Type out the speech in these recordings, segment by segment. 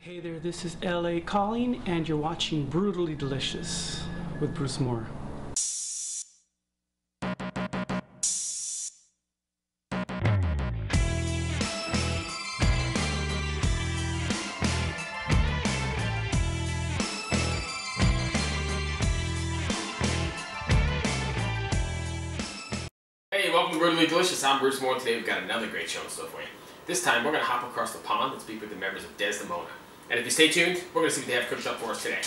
Hey there, this is LA Calling, and you're watching Brutally Delicious with Bruce Moore. Hey, welcome to Brutally Delicious. I'm Bruce Moore. Today we've got another great show in store for you. This time we're going to hop across the pond and speak with the members of Desdaemona. And if you stay tuned, we're going to see what they have cooked up for us today.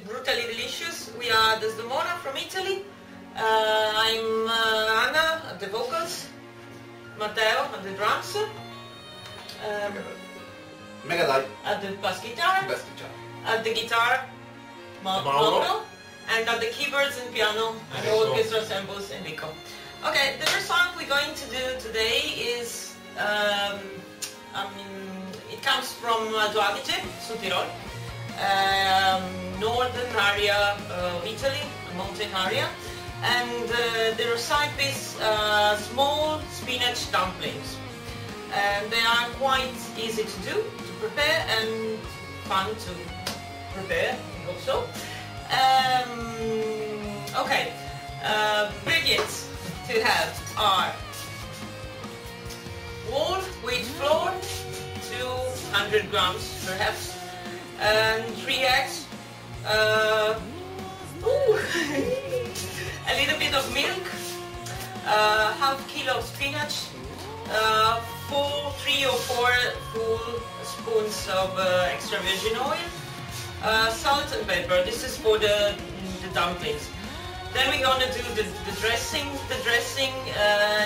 Brutally Delicious. We are Desdemona from Italy. I'm Anna at the vocals, Matteo at the drums, Megadite at the bass guitar, at the guitar, Mauro, and at the keyboards and piano, and orchestra samples, Enrico. Okay, the first song we're going to do today is, it comes from Adige, Südtirol. Northern area of Italy, a mountain area, and the recipe is small spinach dumplings, and they are quite easy to do, to prepare, and fun to prepare also. Okay, ingredients to have are whole wheat flour, 200 grams perhaps, and 3 eggs, a little bit of milk, half kilo of spinach, 3 or 4 full spoons of extra virgin oil, salt and pepper. This is for the dumplings. Then we're gonna do the dressing. The dressing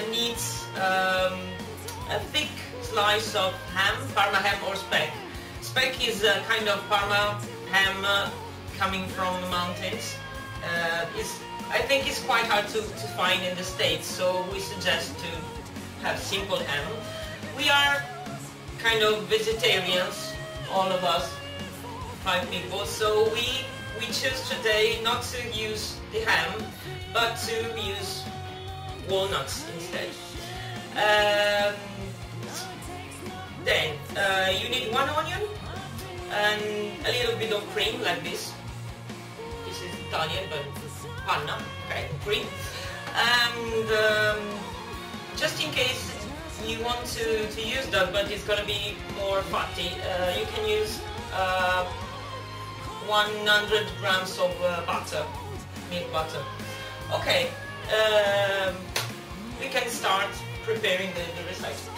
needs a thick slice of ham, Parma ham or speck. Speck is a kind of Parma ham coming from the mountains. I think it's quite hard to find in the States, so we suggest to have simple ham. We are kind of vegetarians, all of us, 5 people, so we choose today not to use the ham, but to use walnuts instead. Then you need 1 onion and a little bit of cream like this. This is Italian, but panna, okay, cream. And just in case you want to use that, but it's gonna be more fatty, you can use 100 grams of butter, milk butter. Okay, we can start preparing the recipe.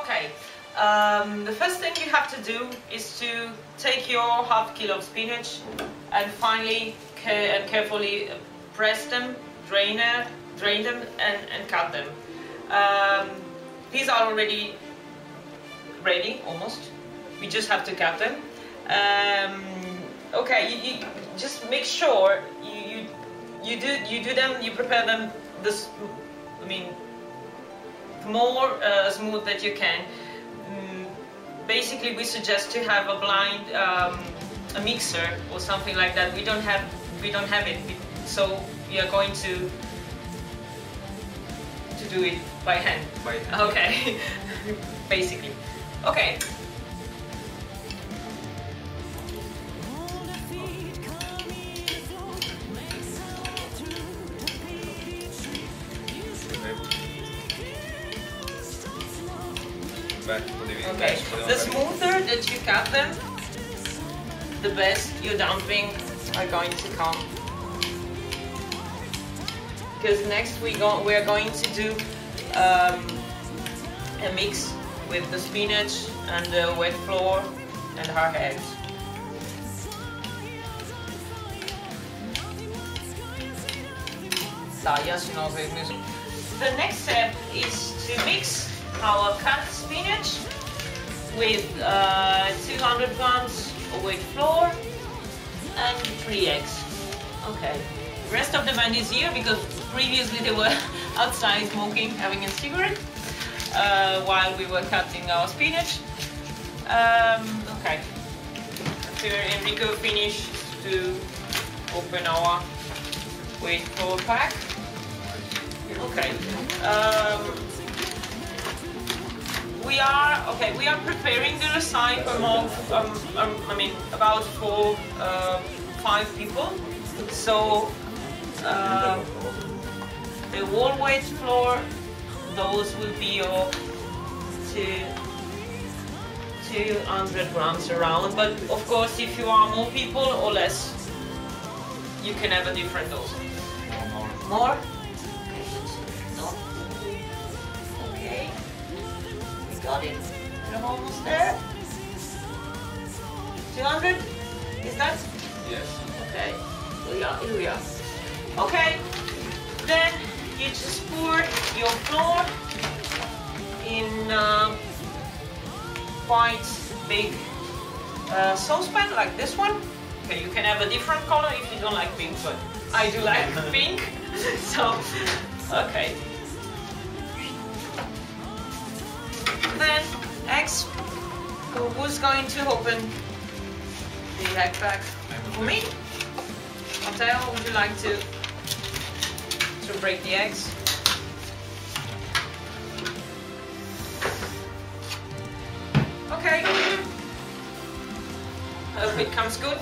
Okay, the first thing you have to do is to take your half kilo of spinach and finally and carefully press them, drain them and cut them. These are already ready, almost. We just have to cut them. Okay, you just make sure you do them, you prepare them this, I mean, more smooth that you can. Basically, we suggest to have a blind a mixer or something like that. We don't have it, so we are going to do it by hand. By hand. Okay, basically. Okay. Okay, the smoother that you cut them, the best your dumplings are going to come. Because next we are going to do a mix with the spinach and the wet flour and our eggs. The next step is to mix our cut spinach with 200 grams of wheat flour and 3 eggs. Okay. The rest of the band is here because previously they were outside smoking, having a cigarette while we were cutting our spinach. Okay. After Enrico finished to open our wheat flour pack. Okay. We are preparing the recipe among about for 5 people. So the whole wheat flour, those will be of 200 grams around. But of course, if you are more people or less, you can have a different dose. More? No. Okay. Got it. I'm almost there. 200? Is that? Yes. Okay. Here we are. Okay. Then you just pour your flour in quite big saucepan like this one. Okay, you can have a different color if you don't like pink, but I do like pink. So, okay. Then eggs. Who's going to open the egg pack for me? Matteo, would you like to break the eggs? Okay. Hope it comes good.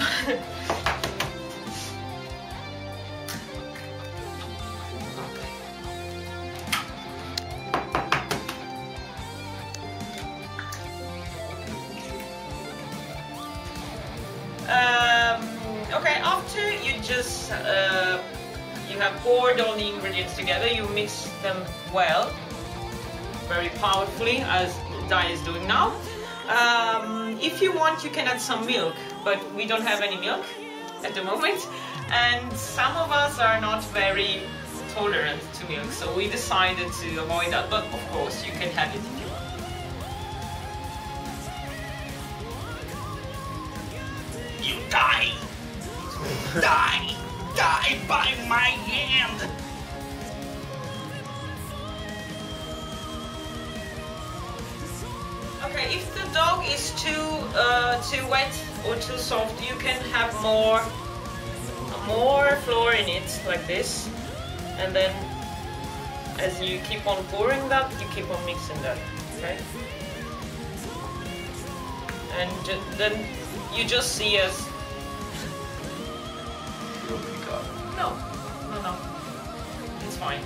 Okay, after you just you have poured all the ingredients together, you mix them well, very powerfully, as Dai is doing now. If you want, you can add some milk, but we don't have any milk at the moment, and some of us are not very tolerant to milk, so we decided to avoid that, but of course you can have it if you want. You die! Die! Die by my hand! Okay, if the dog is too wet or too soft, you can have more flour in it, like this, and then as you keep on pouring that, you keep on mixing that, okay? And then you just see as no, it's fine.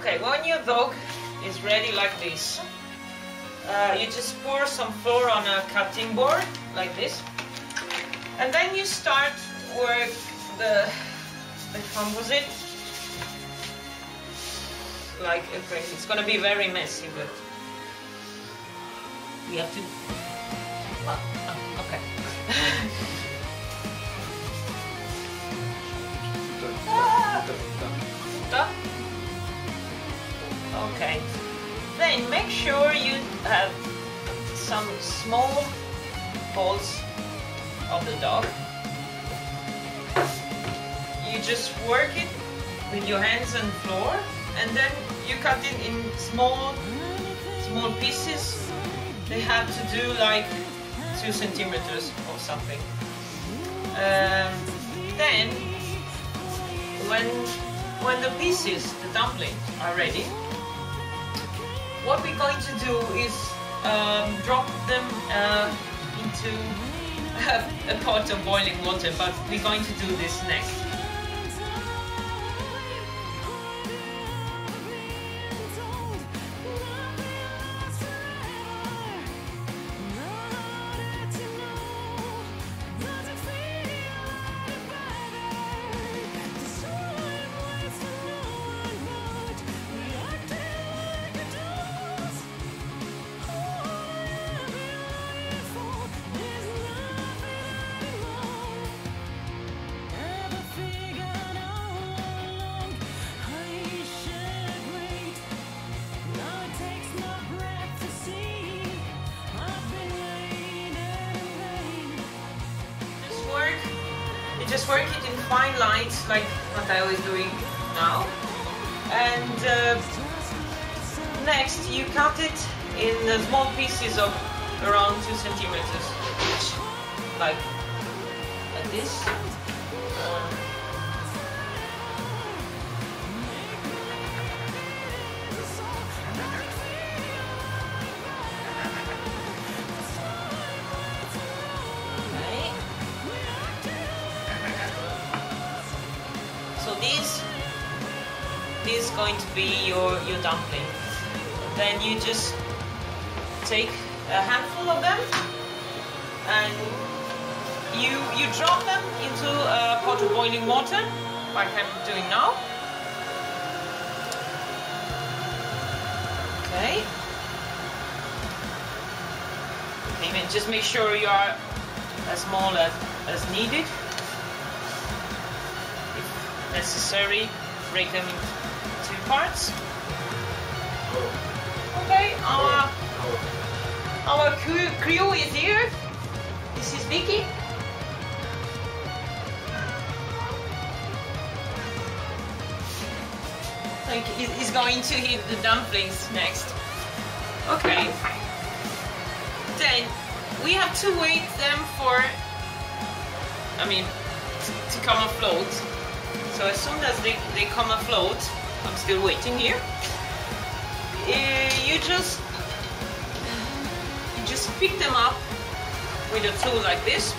Okay, when your dog is ready like this, you just pour some flour on a cutting board like this, and then you start work the composite like crazy. It's gonna be very messy, but we have to. Oh, okay. Stop. Okay. Then make sure you have some small balls of the dog. You just work it with your hands and floor, and then you cut it in small pieces. They have to do like 2 centimeters or something. Then when the pieces, the dumplings, are ready, what we're going to do is drop them into a pot of boiling water, but we're going to do this next. Just work it in fine lines, like what I was doing now. And next you cut it in small pieces of around 2 centimeters each, like this. This is going to be your dumpling. Then you just take a handful of them and you drop them into a pot of boiling water, like I'm doing now. Okay. Okay, just make sure you are as small as needed. If necessary, break them into 2 parts. Okay, our crew is here. This is Vicky. Like he's going to eat the dumplings next. Okay. Then we have to wait them for, to come afloat. So as soon as they come afloat, I'm still waiting here. You just pick them up with a tool like this.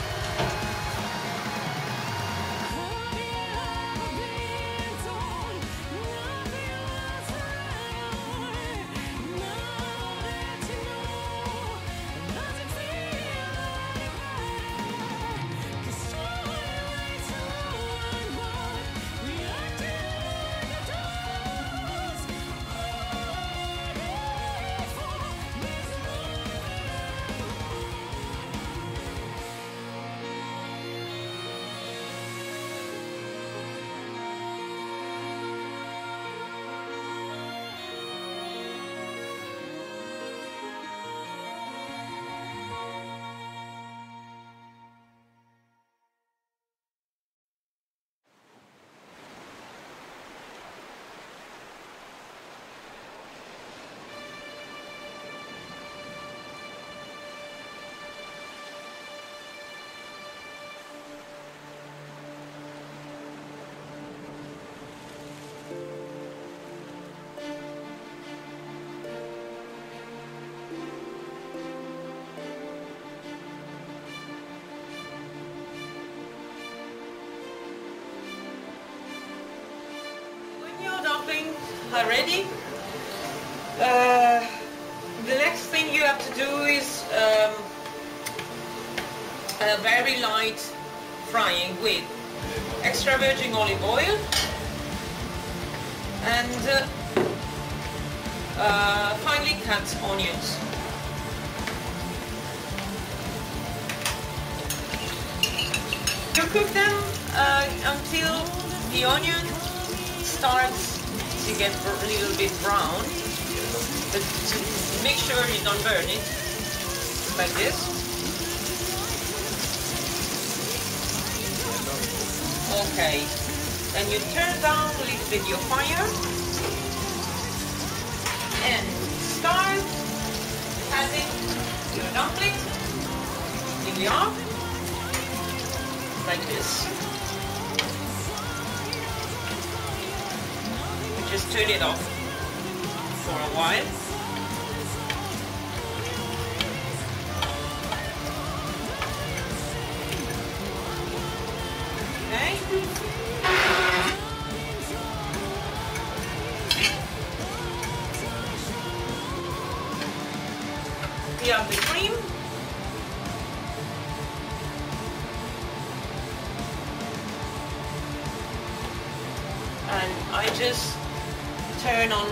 are ready. The next thing you have to do is a very light frying with extra virgin olive oil and finely cut onions. You cook them until the onion starts to get a little bit brown, but to make sure you don't burn it, like this. Okay, then you turn down a little bit your fire and start adding your dumpling. Here we are, like this. Just turn it off for a while. Okay. We have the cream. And I just turn on,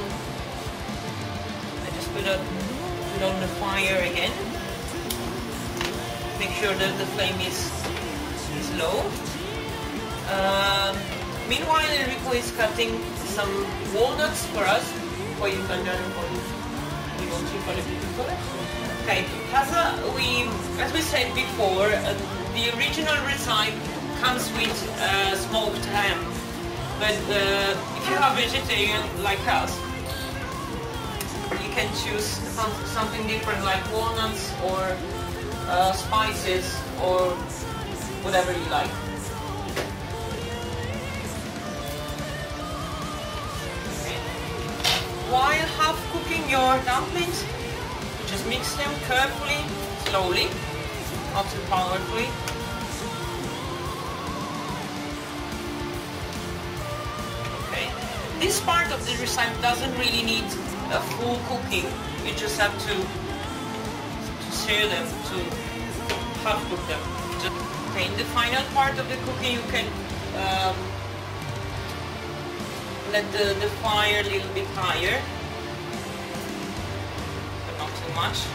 I just put on the fire again. Make sure that the flame is low. Meanwhile, Enrico is cutting some walnuts for us. Poi tagliare un po' di limoni con le piccole. Okay, as we said before, the original recipe comes with smoked ham. But if you are vegetarian like us, you can choose something different like walnuts or spices or whatever you like. Okay. While half cooking your dumplings, just mix them carefully, slowly, not too powerfully. This part of the recipe doesn't really need a full cooking. You just have to stir them, to half cook them. Okay, in the final part of the cooking, you can let the fire a little bit higher, but not too much.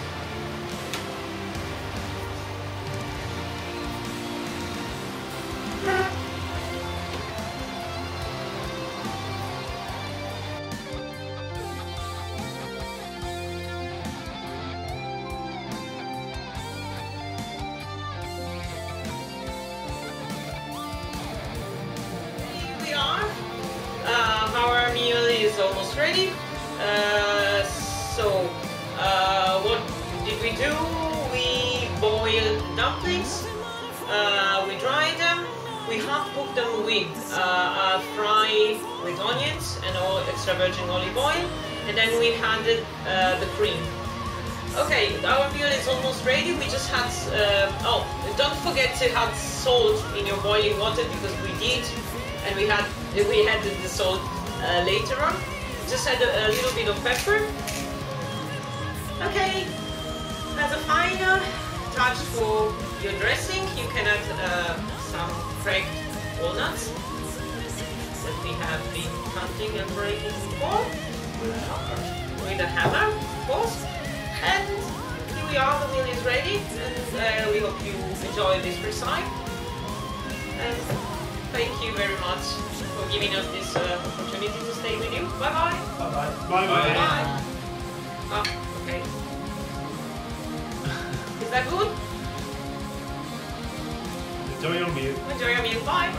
Our meal is almost ready. What did we do? We boiled dumplings, we dried them, we half cooked them with fry with onions and extra virgin olive oil, and then we added the cream. Okay, our meal is almost ready. We just had, oh, don't forget to add salt in your boiling water, because we did, and we added the salt later on. Just add a little bit of pepper. Okay, as a final touch for your dressing, you can add some cracked walnuts that we have been cutting and breaking before, with a hammer, of course. And here we are, the meal is ready, and we hope you enjoy this recipe. And thank you very much for giving us this opportunity to stay with you. Bye-bye. Bye-bye. Bye-bye. Bye. Oh, okay. Is that good? Enjoy your meal. Enjoy your meal. Bye.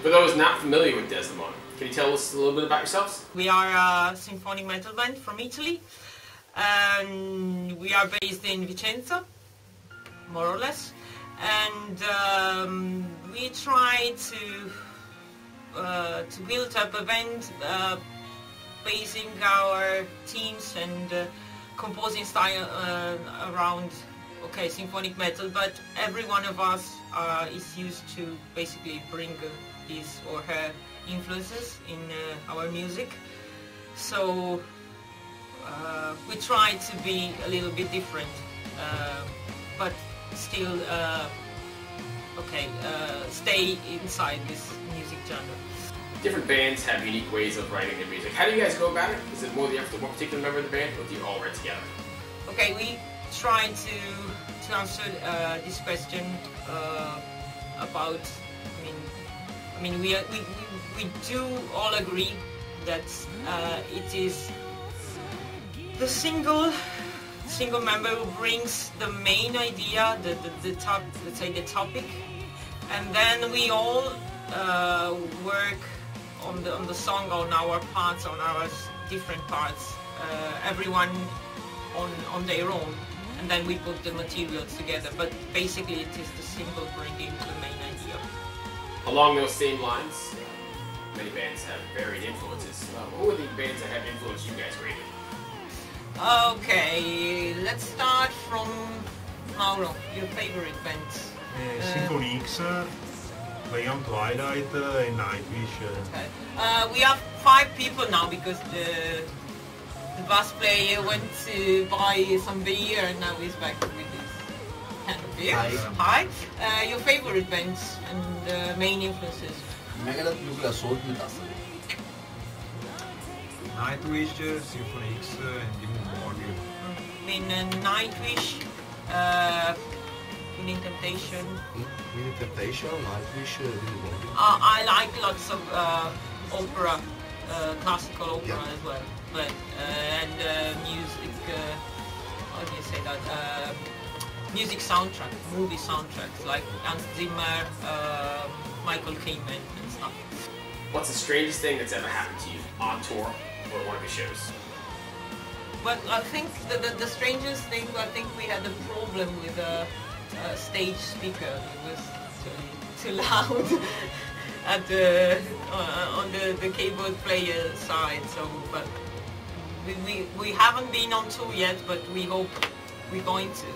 For those not familiar with Desdemona, can you tell us a little bit about yourselves? We are a symphonic metal band from Italy, and we are based in Vicenza, more or less, and we try to build up a band basing our themes and composing style around okay, symphonic metal, but every one of us is used to basically bring his or her influences in our music. So we try to be a little bit different, but still, stay inside this music genre. Different bands have unique ways of writing their music. How do you guys go about it? Is it more the effort of one particular member of the band, or do you all write together? Okay, we try to answer this question about. I mean, we do all agree that it is the single member who brings the main idea, the top, let's say the topic, and then we all work on the song, on our parts, on our different parts, everyone on their own, and then we put the materials together. But basically, it is the single bringing the main idea. Along those same lines, many bands have varied influences. Who are the bands that have influenced you guys greatly? Okay, let's start from Mauro, your favorite band. Symphony X, Beyond Twilight, and Nightwish. Okay. We have 5 people now because the bass player went to buy some beer and now he's back with his can of beer. Hi. Your favorite bands and main influences? Megadeth Nuclear Assault mit Assault. Nightwish, Symphony X, and Demon Borgir. I mean, Nightwish, Winning Temptation. Winning Temptation, Nightwish, Demon Borgir. I like lots of opera, classical opera as well, but and music. How do you say that? Music soundtrack, movie soundtracks like Hans Zimmer, Michael Kamen, and stuff. What's the strangest thing that's ever happened to you on tour or at one of your shows? But I think the strangest thing, I think we had a problem with a stage speaker. It was too loud at on the keyboard player side. So, but we haven't been on tour yet, but we hope we're going to.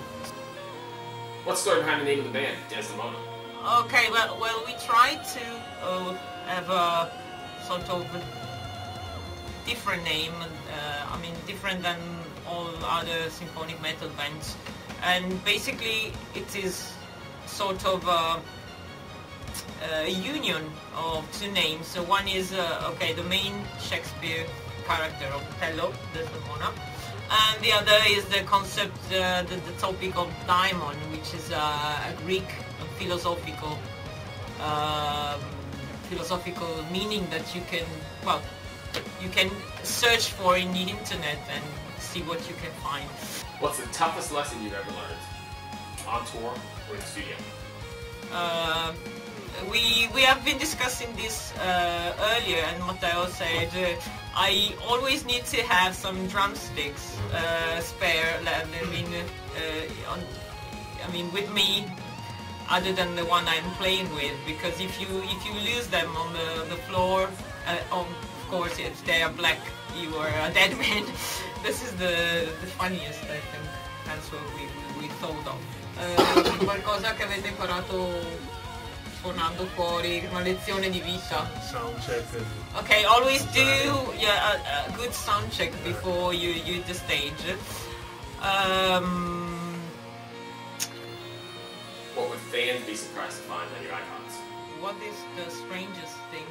What's the story behind the name of the band, Desdaemona? Okay, well, we tried to have a sort of different name. I mean, different than all other symphonic metal bands, and basically it is sort of a union of 2 names. So one is the main Shakespeare character of Othello, Desdemona, and the other is the concept, the topic of daimon, which is a Greek philosophical meaning that you can search for in the internet and see what you can find. What's the toughest lesson you've ever learned on tour or in the studio? We have been discussing this earlier, and Matteo said I always need to have some drumsticks spare. I mean, with me, other than the one I'm playing with, because if you lose them on the floor, of course, if they are black, you are a dead man. This is the funniest, I think. That's what we thought of. Qualcosa che avete imparato suonando fuori, una lezione di vita. Sound check. Okay, always do a good sound check before you use the stage. What would fans be surprised to find on your icons? What is the strangest thing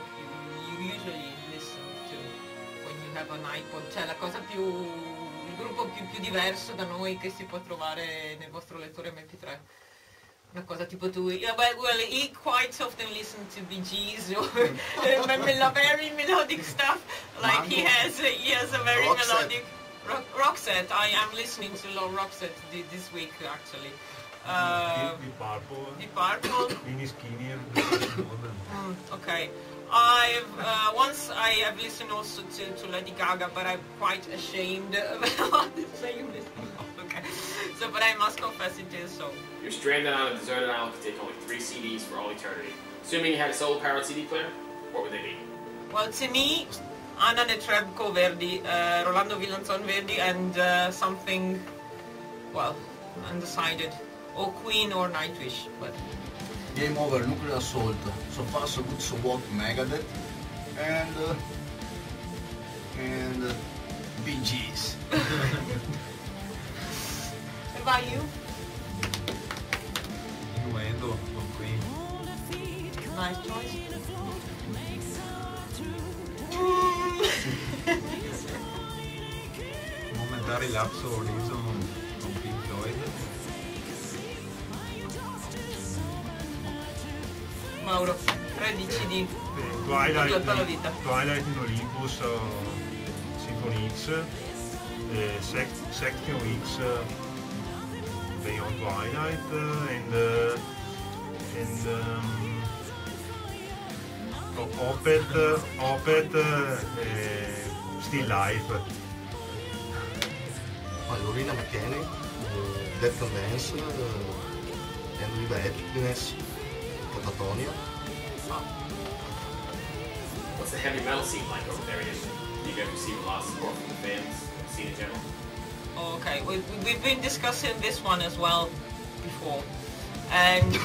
you usually listen to when you have an iPod? Cioè la cosa il gruppo più diverso da noi che si può trovare nel vostro lettore MP3. Una cosa tipo tu, well, he quite often listens to Bee Gees or very melodic stuff. Like he has a very melodic Roxette. I am listening to Roxette this week actually. Deep Purple. Deep Purple. Mini Skinnier. Okay. Once I have listened also to Lady Gaga, but I'm quite ashamed about saying this. Okay. So, but I must confess it is so. You're stranded on a deserted island to take only 3 CDs for all eternity. Assuming you had a solar-powered CD player, what would they be? Well, to me, Anna Netrebko Verdi, Rolando Villanzon Verdi, and something, well, undecided, or Queen or Nightwish, but Game over, Nuclear Assault. So far so good, so what? Megadeth and Bee Gees. what about you? Innuendo con Queen. Nice choice. Momentary Lapse Horizon con Pink Floyd. Mauro, 13 CD. Twilight, Tutta la vita. Twilight in Olympus, Symphony X, Section X, Beyond Twilight, Opeth, Still Life. Lorena McKenney, Dead Can Dance, and Viva Happiness, Catatonia. What's the heavy metal scene like over there? Do you ever see a lot of support from the fans, scene in general? Okay, we've been discussing this one as well before, and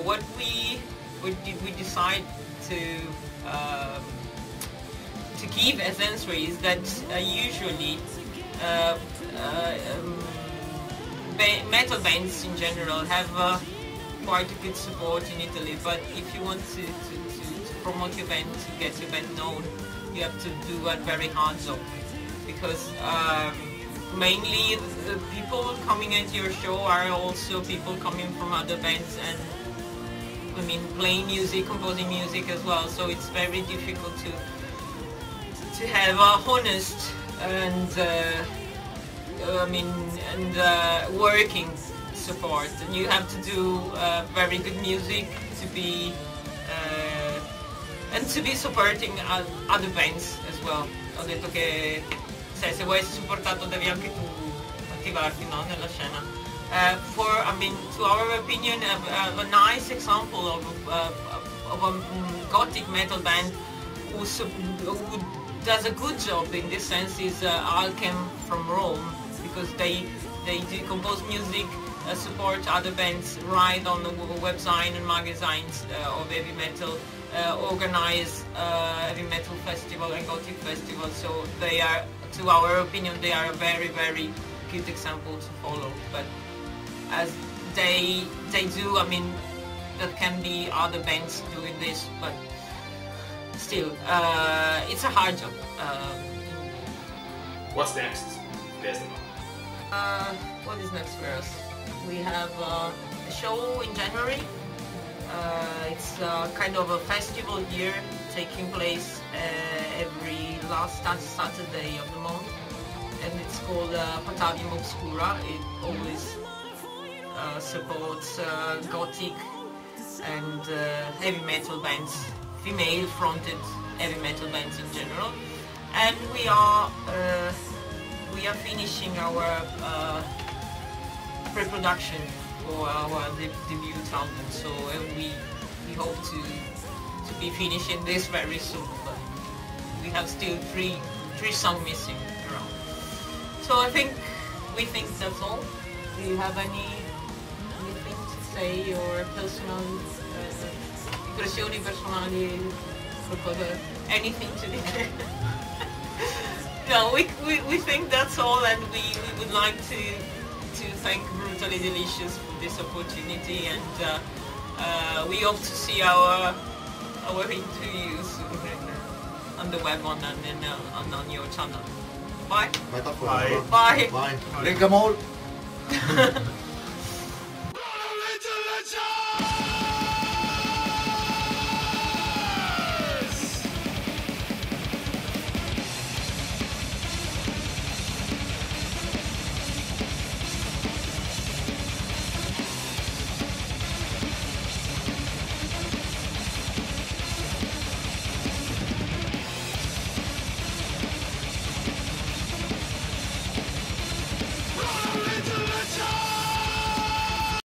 what we decide to give as answer is that usually metal bands in general have quite a good support in Italy, but if you want to promote your band, to get your band known, you have to do a very hard job, because mainly the people coming into your show are also people coming from other bands, and I mean playing music, composing music as well, so it's very difficult to have a honest and working support, and you have to do very good music to be and to be supporting other bands as well. Ho detto che se vuoi essere supportato devi anche tu attivarti, no, nella scena. To our opinion, a nice example of a gothic metal band who does a good job in this sense is Alchem from Rome, because they do compose music, support other bands, write on the website and magazines of heavy metal, organize heavy metal festival and gothic festival. So they are, to our opinion, they are a very, very good example to follow. But as they do, I mean, there can be other bands doing this, but still, it's a hard job. What's next? Desdaemona. What is next for us? We have a show in January. It's kind of a festival here, taking place every last Saturday of the month, and it's called Patavium Obscura. It always supports gothic and heavy metal bands, female-fronted heavy metal bands in general, and we are finishing our pre-production for our debut album. So we hope to be finishing this very soon, but we have still three songs missing around. So we think that's all. Do you have anything to say, or personal impressioni personali, qualcosa, anything to do? No, we think that's all, and we would like to thank Brutally Delicious for this opportunity, and we hope to see our interviews on the web and on your channel. Bye. Bye. Bye. Bye. Drink 'em all.